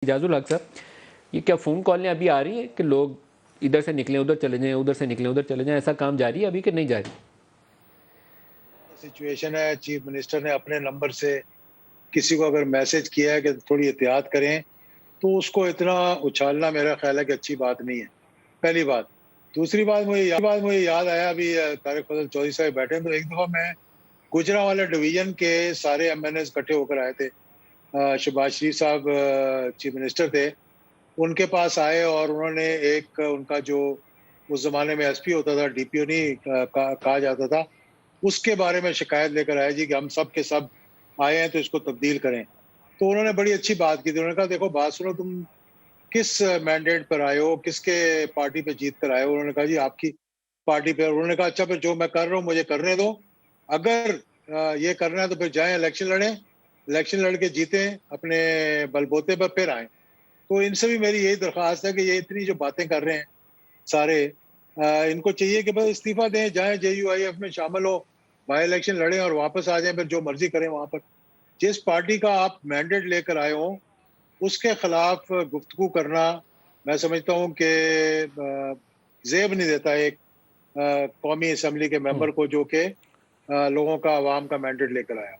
इजाजुल हक साहब, ये क्या फ़ोन कॉलें अभी आ रही हैं कि लोग इधर से निकलें उधर चले जाएँ, उधर से निकलें उधर चले जाएँ, ऐसा काम जारी है अभी कि नहीं जारी? सिचुएशन है, चीफ मिनिस्टर ने अपने नंबर से किसी को अगर मैसेज किया है कि थोड़ी एहतियात करें, तो उसको इतना उछालना मेरा ख़्याल है कि अच्छी बात नहीं है, पहली बात। दूसरी बात मुझे याद आया अभी तारिक फजल चौधरी साहब बैठे हैं, तो एक दफ़ा मैं गुजरांवाला डिवीज़न के सारे एमएनएज़ इकट्ठे होकर आए थे। शहबाज शरीफ साहब चीफ मिनिस्टर थे, उनके पास आए और उन्होंने एक उनका जो उस ज़माने में एसपी होता था, डीपीओ नहीं कहा जाता था, उसके बारे में शिकायत लेकर आए जी कि हम सब के सब आए हैं तो इसको तब्दील करें। तो उन्होंने बड़ी अच्छी बात की थी। उन्होंने कहा देखो बात सुनो, तुम किस मैंडेट पर आए हो, किसके पार्टी पे जीत कर आए हो? उन्होंने कहा जी आपकी पार्टी पे। उन्होंने कहा अच्छा फिर जो मैं कर रहा हूँ मुझे करने दो। अगर ये करना है तो फिर जाएँ इलेक्शन लड़ें, इलेक्शन लड़ के जीतें अपने बलबूते पर फिर आएँ। तो इनसे भी मेरी यही दरख्वास्त है कि ये इतनी जो बातें कर रहे हैं सारे, इनको चाहिए कि बस इस्तीफा दें, जाएँ जेयूआईएफ में शामिल हो, बाय इलेक्शन लड़ें और वापस आ जाएँ, फिर जो मर्ज़ी करें वहाँ पर। जिस पार्टी का आप मैंडेट लेकर आए हो, उसके खिलाफ गुफ्तगू करना, मैं समझता हूँ कि ज़ेब नहीं देता एक कौमी असेंबली के हुँ। मेंबर को जो कि लोगों का, अवाम का मैंडेट लेकर आया।